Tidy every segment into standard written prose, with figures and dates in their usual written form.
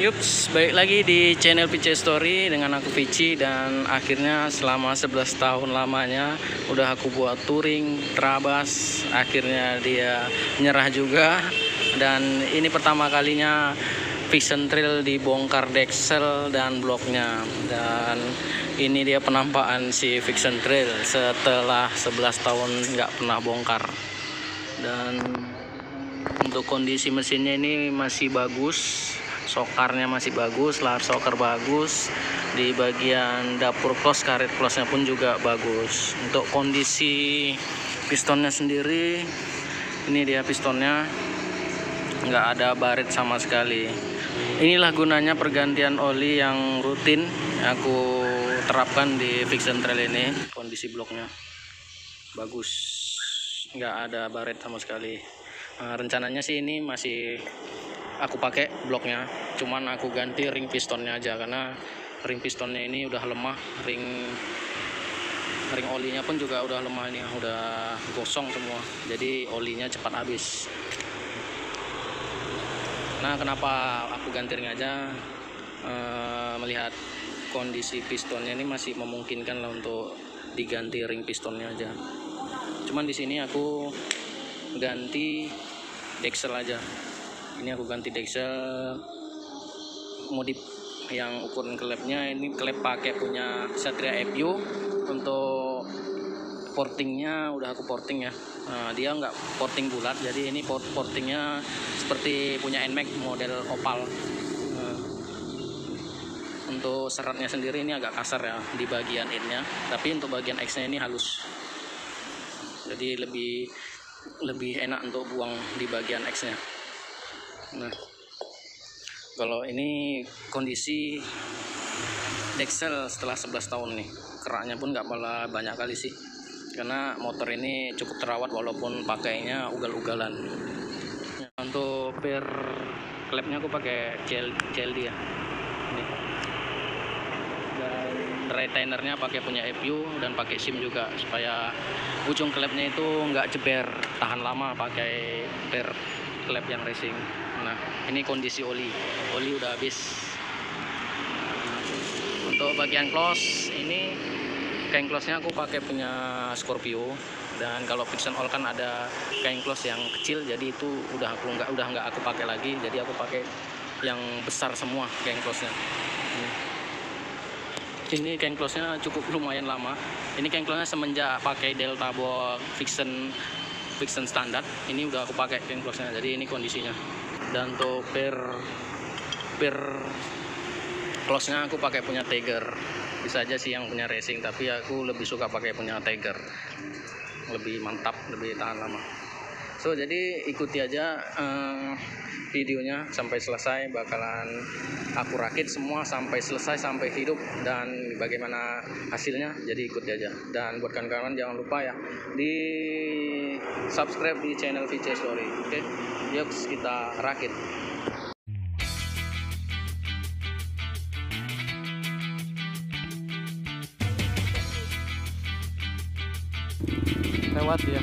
Yups, balik lagi di channel PC Story dengan aku Vici. Dan akhirnya selama 11 tahun lamanya udah aku buat touring Trabas, akhirnya dia nyerah juga. Dan ini pertama kalinya Vision Trail dibongkar deksel dan bloknya. Dan ini dia penampakan si Vision Trail setelah 11 tahun nggak pernah bongkar. Dan untuk kondisi mesinnya ini masih bagus, sokarnya masih bagus, lahar soker bagus, di bagian dapur close, karet close-nya pun juga bagus. Untuk kondisi pistonnya sendiri, ini dia pistonnya nggak ada baret sama sekali. Inilah gunanya pergantian oli yang rutin aku terapkan di Vision Trail ini. Kondisi bloknya bagus, nggak ada baret sama sekali. Rencananya sih ini masih aku pakai bloknya, cuman aku ganti ring pistonnya aja karena ring pistonnya ini udah lemah, ring olinya pun juga udah lemah, ini udah gosong semua, jadi olinya cepat habis. Nah, kenapa aku ganti ring aja? Melihat kondisi pistonnya ini masih memungkinkan lah untuk diganti ring pistonnya aja. Cuman di sini aku ganti deksel aja. Ini aku ganti deksel modif yang ukuran klepnya ini klep pakai punya Satria FU. Untuk portingnya udah aku porting ya. Dia nggak porting bulat, jadi ini portingnya seperti punya NMAX model opal. Untuk seratnya sendiri ini agak kasar ya di bagian in-nya, tapi untuk bagian X-nya ini halus, jadi lebih enak untuk buang di bagian X-nya. Nah, kalau ini kondisi deksel setelah 11 tahun nih, keraknya pun nggak malah banyak kali sih, karena motor ini cukup terawat walaupun pakainya ugal-ugalan. Untuk per klepnya aku pakai CLD ya, ini. Dan retainernya pakai punya FU dan pakai SIM juga supaya ujung klepnya itu nggak jeber, tahan lama pakai per klep yang racing. Nah, ini kondisi oli udah habis. Untuk bagian close ini, kain close-nya aku pakai punya Scorpio, dan kalau Vision All kan ada kain close yang kecil, jadi itu udah nggak aku pakai lagi, jadi aku pakai yang besar semua kain close-nya. Ini kain close-nya cukup lumayan lama. Ini kain close-nya semenjak pakai Delta buat Vision standar, ini udah aku pakai kain close-nya, jadi ini kondisinya. Dan untuk per close-nya aku pakai punya Tiger. Bisa aja sih yang punya racing, tapi aku lebih suka pakai punya Tiger, lebih mantap, lebih tahan lama. So, jadi ikuti aja videonya sampai selesai, bakalan aku rakit semua sampai selesai, sampai hidup, dan bagaimana hasilnya, jadi ikuti aja. Dan buat kawan-kawan jangan lupa ya di subscribe di channel VC Story. Oke, yuk kita rakit. Lewat ya.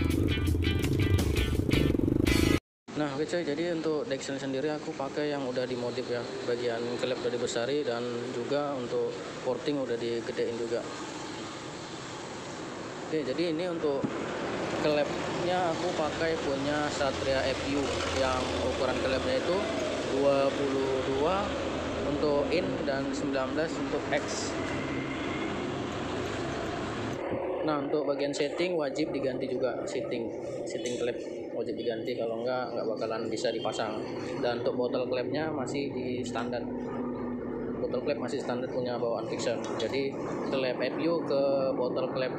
Nah, oke coy, jadi untuk deksel sendiri aku pakai yang udah dimodif ya, bagian klep udah dibesari, dan juga untuk porting udah digedein juga. Oke, jadi ini untuk klepnya aku pakai punya Satria FU yang ukuran klepnya itu 22 untuk in dan 19 untuk X. Nah, untuk bagian setting wajib diganti juga, setting klep wajib diganti, kalau nggak bakalan bisa dipasang. Dan untuk botol klepnya masih di standar, botol klep masih standar punya bawaan Vision, jadi klep FU ke botol klep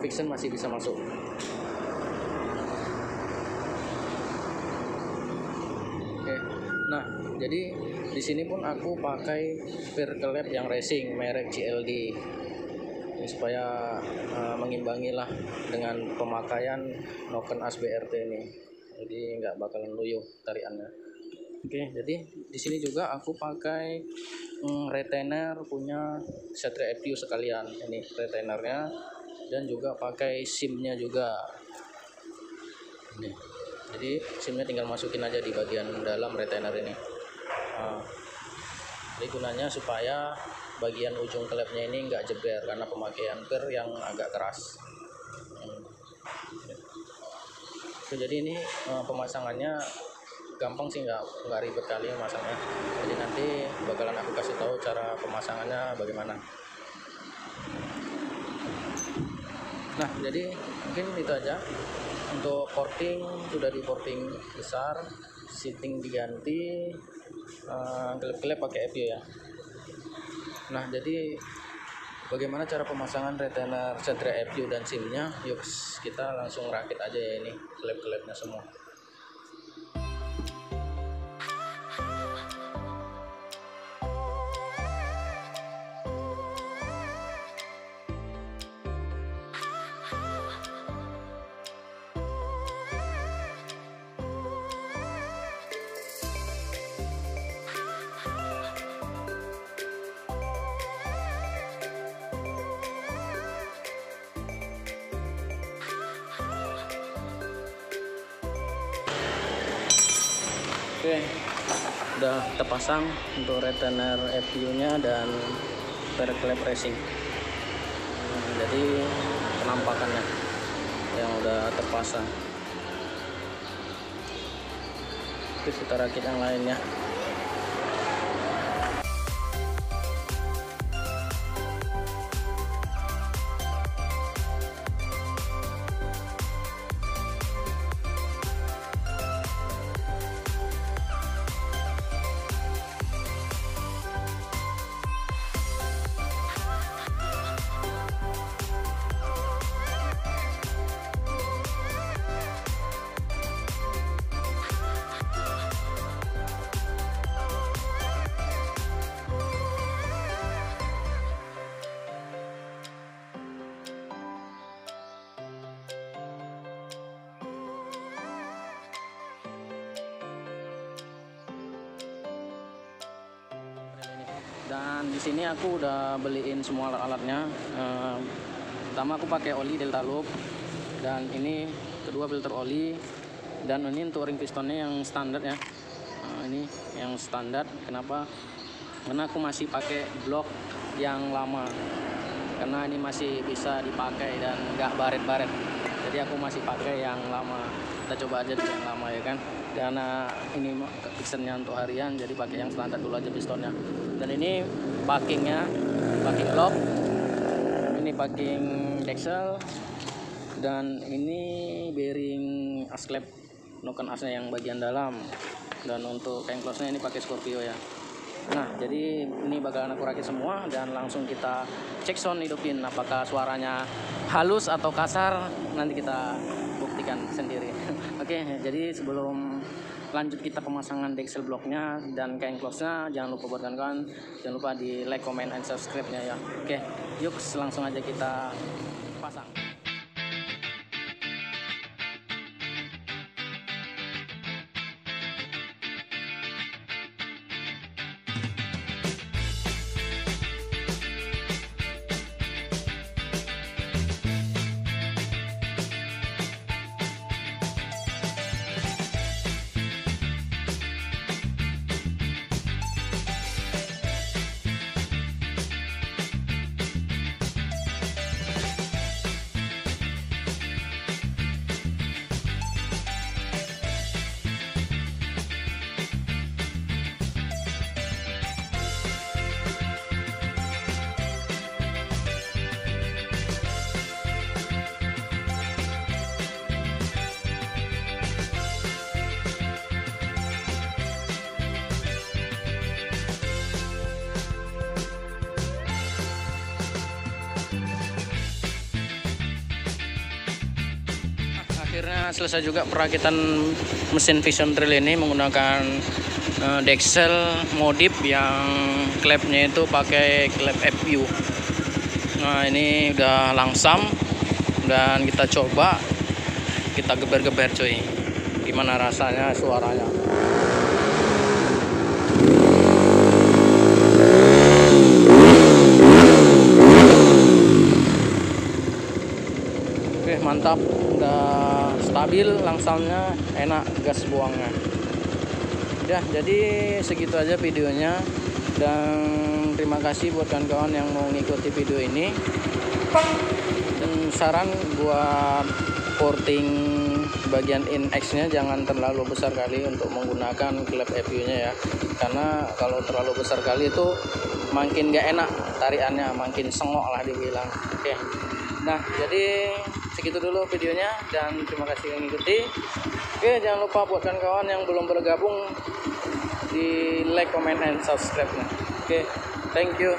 Vision masih bisa masuk. Oke. Nah, jadi di sini pun aku pakai per klep yang racing merek CLD supaya mengimbangi lah dengan pemakaian Noken As BRT ini, jadi nggak bakalan loyo tariannya. Oke, jadi di sini juga aku pakai retainer punya Satria FU sekalian, ini retainernya, dan juga pakai SIM-nya juga. Ini. Jadi SIM-nya tinggal masukin aja di bagian dalam retainer ini. Nah, jadi gunanya supaya bagian ujung klepnya ini nggak jeber karena pemakaian per yang agak keras. Oke, jadi ini pemasangannya gampang sih, nggak ribet kali masangnya. Jadi nanti bakalan aku kasih tahu cara pemasangannya bagaimana. Nah, jadi mungkin itu aja untuk porting. Sudah di porting besar, seating diganti, klep-klep pakai FU ya. Nah, jadi bagaimana cara pemasangan retainer Satria FU dan SIM-nya? Yuk kita langsung rakit aja ya, ini klep-klepnya semua. Oke, udah terpasang untuk retainer FU nya dan per klep racing. Jadi penampakannya yang udah terpasang. Oke, kita rakit yang lainnya. Dan di sini aku udah beliin semua alat-alatnya. Pertama aku pakai oli Delta Loop, dan ini kedua filter oli, dan ini untuk ring pistonnya yang standar ya. Ini yang standar. Kenapa? Karena aku masih pakai blok yang lama, karena ini masih bisa dipakai dan nggak baret-baret. Jadi aku masih pakai yang lama. Kita coba aja dulu yang lama ya kan. Karena ini pistonnya untuk harian, jadi pakai yang standar dulu aja pistonnya. Dan ini backingnya, backing block, ini backing Dexel, dan ini bearing as klep noken asnya yang bagian dalam. Dan untuk tank close nya ini pakai Scorpio ya. Nah, jadi ini bakalan aku rakit semua dan langsung kita cek sound, hidupin apakah suaranya halus atau kasar, nanti kita buktikan sendiri. Oke, jadi sebelum lanjut kita pemasangan Dexel blocknya dan kain close-nya, jangan lupa buat kawan-kawan, jangan lupa di like, comment, and subscribe-nya ya. Oke, yuk langsung aja kita pasang. Akhirnya selesai juga perakitan mesin Vision Drill ini menggunakan Dexel modif yang klepnya itu pakai klep FU. Nah, ini udah langsam dan kita coba, kita geber-geber cuy, gimana rasanya suaranya. Oke, mantap, udah stabil, langsamnya enak, gas buangnya. Udah, jadi segitu aja videonya, dan terima kasih buat kawan-kawan yang mau ngikuti video ini. Dan saran buat porting bagian index-nya jangan terlalu besar kali untuk menggunakan klep EPU-nya ya, karena kalau terlalu besar kali itu makin gak enak tariannya, makin sengok lah dibilang. Oke, nah jadi segitu dulu videonya, dan terima kasih yang ngikuti. Oke, jangan lupa buat kawan-kawan yang belum bergabung di like, comment, and subscribe-nya. Oke, thank you.